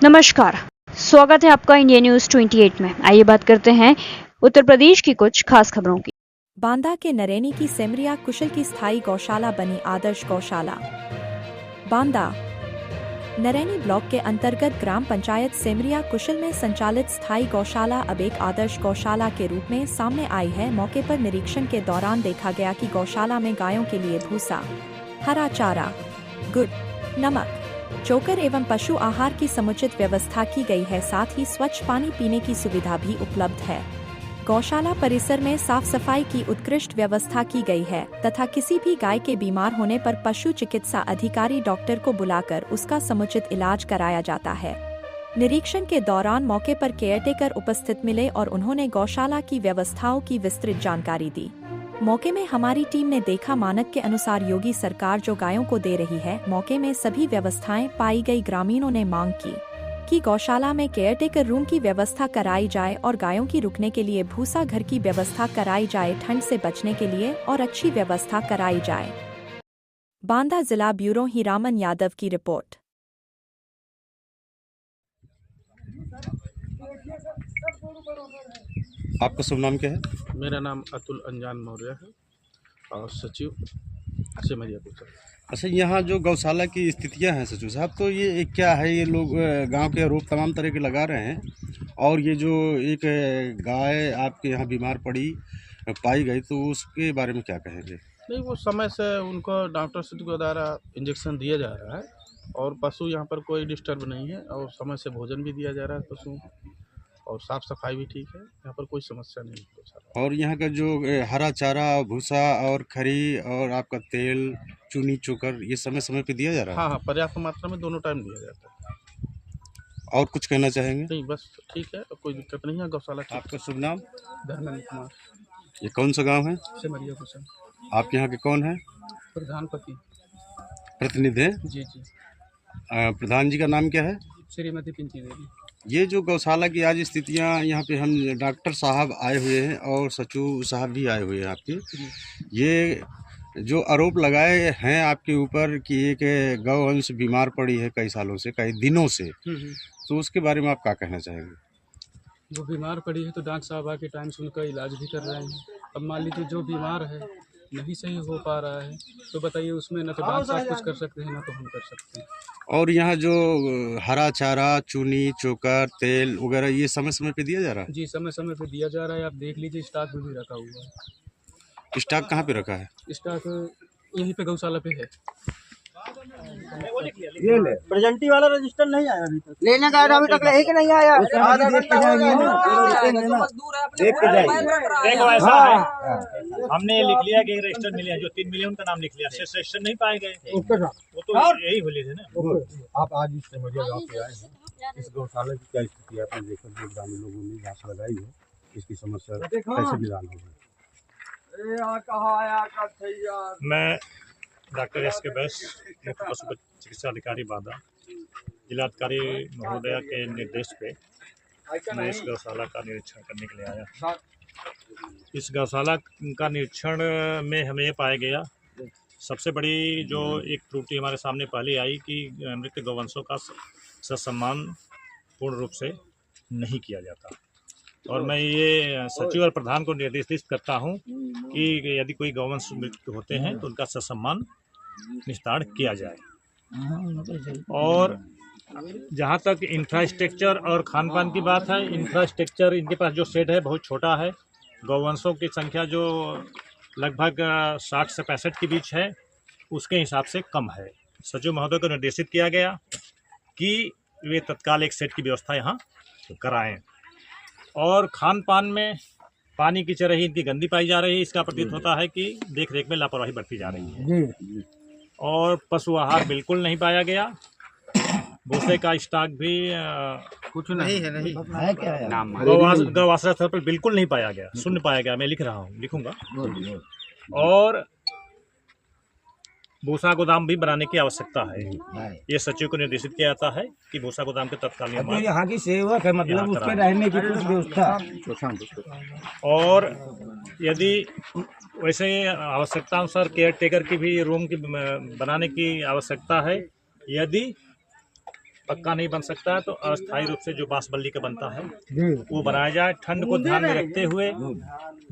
नमस्कार, स्वागत है आपका इंडिया न्यूज 28 में। आइए बात करते हैं उत्तर प्रदेश की कुछ खास खबरों की। बांदा के नरैनी की सेमरिया कुशल की स्थायी गौशाला बनी आदर्श गौशाला। बांदा नरैनी ब्लॉक के अंतर्गत ग्राम पंचायत सेमरिया कुशल में संचालित स्थायी गौशाला अब एक आदर्श गौशाला के रूप में सामने आई है। मौके पर निरीक्षण के दौरान देखा गया कि गौशाला में गायों के लिए भूसा, हरा चारा, गुड़, नमक, चोकर एवं पशु आहार की समुचित व्यवस्था की गई है। साथ ही स्वच्छ पानी पीने की सुविधा भी उपलब्ध है। गौशाला परिसर में साफ सफाई की उत्कृष्ट व्यवस्था की गई है तथा किसी भी गाय के बीमार होने पर पशु चिकित्सा अधिकारी डॉक्टर को बुलाकर उसका समुचित इलाज कराया जाता है। निरीक्षण के दौरान मौके पर केयरटेकर उपस्थित मिले और उन्होंने गौशाला की व्यवस्थाओं की विस्तृत जानकारी दी। मौके में हमारी टीम ने देखा मानक के अनुसार योगी सरकार जो गायों को दे रही है। मौके में सभी व्यवस्थाएं पाई गई। ग्रामीणों ने मांग की कि गौशाला में केयरटेकर रूम की व्यवस्था कराई जाए और गायों की रुकने के लिए भूसा घर की व्यवस्था कराई जाए, ठंड से बचने के लिए और अच्छी व्यवस्था कराई जाए। बांदा जिला ब्यूरो हीरामन यादव की रिपोर्ट। आपका शुभ नाम क्या है? मेरा नाम अतुल अंजान मौर्य है और सचिव सेमरिया कुशल। अच्छा, यहाँ जो गौशाला की स्थितियाँ हैं सचिव साहब, तो ये क्या है? ये लोग गांव के आरोप तमाम तरह के लगा रहे हैं और ये जो एक गाय आपके यहाँ बीमार पड़ी पाई गई, तो उसके बारे में क्या कहेंगे? नहीं, वो समय से उनको डॉक्टर से के द्वारा इंजेक्शन दिया जा रहा है और पशु यहाँ पर कोई डिस्टर्ब नहीं है और समय से भोजन भी दिया जा रहा है पशुओं को और साफ़ सफाई भी ठीक है। यहाँ पर कोई समस्या नहीं है। और यहाँ का जो हरा चारा, भूसा और खरी और आपका तेल, चूनी, चोकर, ये समय समय पे दिया जा रहा है? हाँ, पर्याप्त मात्रा में दोनों टाइम दिया जाता है। और कुछ कहना चाहेंगे? नहीं, बस ठीक है, कोई दिक्कत नहीं है। गौशाला ठीक। आपका शुभ नाम? धर्मेंद्र कुमार। ये कौन सा गाँव है? सेमरिया कुशल। आप यहाँ के कौन हैं? प्रधानपति प्रतिनिधि हैं? जी जी। प्रधान जी का नाम क्या है? श्रीमती पिंकी देवी। ये जो गौशाला की आज स्थितियाँ, यहाँ पे हम डॉक्टर साहब आए हुए हैं और सचिव साहब भी आए हुए हैं आपके। ये जो आरोप लगाए हैं आपके ऊपर कि एक गौवंश बीमार पड़ी है कई सालों से, कई दिनों से, तो उसके बारे में आप क्या कहना चाहेंगे? वो बीमार पड़ी है तो डॉक्टर साहब आके टाइम से उनका इलाज भी कर रहे हैं। अब मान लीजिए जो बीमार है नहीं सही हो पा रहा है तो बताइए, उसमें न तो डॉक्टर साहब कुछ कर सकते हैं ना तो हम कर सकते हैं। और यहाँ जो हरा चारा, चूनी, चोकर, तेल वगैरह, ये समय समय पे दिया जा रहा है? जी, समय समय पे दिया जा रहा है। आप देख लीजिए, स्टॉक भी रखा हुआ है। स्टॉक कहाँ पे रखा है? स्टॉक यहीं पे गौशाला पे है। ये ले प्रेजेंटी वाला रजिस्टर नहीं आया अभी तक। लेने का अभी तक है कि नहीं आया? देख के जाएंगे। हाँ, हमने लिख लिया कि रजिस्टर मिले हैं, जो 3 मिलियन का नाम लिख लिया। रजिस्टर नहीं पाए गए, वो तो यही बोले थे ना। आप आज इस सेमरिया गाँव पे आए हैं, इस गौशाला की क्या स्थिति है आपने देखा? जो ग्रामीण लोगों ने घास लगाई है, इसकी समस्या कैसे निदान होगी? मैं डॉक्टर एस के बैस, मुख्य पशु चिकित्सा अधिकारी बांदा, जिलाधिकारी महोदया के निर्देश पे मैं इस गौशाला का निरीक्षण करने के लिए आया। इस गौशाला का निरीक्षण में हमें ये पाया गया, सबसे बड़ी जो एक त्रुटि हमारे सामने पहले आई कि मृत गौवंशों का सम्मान पूर्ण रूप से नहीं किया जाता। और मैं ये सचिव और प्रधान को निर्देशित करता हूं कि यदि कोई गौवंश मृत्यु होते हैं तो उनका ससम्मान निस्तारण किया जाए। और जहां तक इंफ्रास्ट्रक्चर और खान पान की बात है, इंफ्रास्ट्रक्चर इनके पास जो शेड है बहुत छोटा है। गौवंशों की संख्या जो लगभग 60 से 65 के बीच है, उसके हिसाब से कम है। सचिव महोदय को निर्देशित किया गया कि वे तत्काल एक सेट की व्यवस्था यहाँ कराएं। और खान पान में पानी की चरही इनकी गंदी पाई जा रही है। इसका प्रतीत होता है कि देख रेख में लापरवाही बरती जा रही है। और पशु आहार बिल्कुल नहीं पाया गया। भूसे का स्टॉक भी कुछ नहीं है, नहीं है क्या है? गौआश्रय स्तर पर बिल्कुल नहीं पाया गया, शून्य पाया गया। मैं लिख रहा हूँ, लिखूंगा। और भूसा गोदाम भी बनाने की आवश्यकता है। ये सचिव को निर्देशित किया जाता है कि भूसा गोदाम के तत्काल निर्माण। यहाँ की सेवक है, मतलब उसके रहने की कुछ व्यवस्था। और यदि वैसे आवश्यकता अनुसार केयर टेकर की भी रूम की बनाने की आवश्यकता है। यदि पक्का नहीं बन सकता है, तो अस्थायी रूप से जो बांस बल्ली का बनता है वो बनाया जाए। ठंड को ध्यान में रखते हुए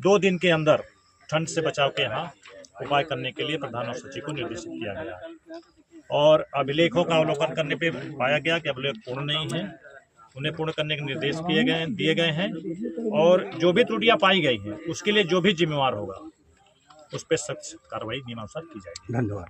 2 दिन के अंदर ठंड से बचाव के यहाँ उपाय करने के लिए प्रधान और सचिव को निर्देशित किया गया है। और अभिलेखों का अवलोकन करने पे पाया गया कि अभिलेख पूर्ण नहीं है, उन्हें पूर्ण करने के निर्देश दिए गए हैं। और जो भी त्रुटियां पाई गई हैं उसके लिए जो भी जिम्मेवार होगा उस पर सख्त कार्रवाई नियमानुसार की जाएगी। धन्यवाद।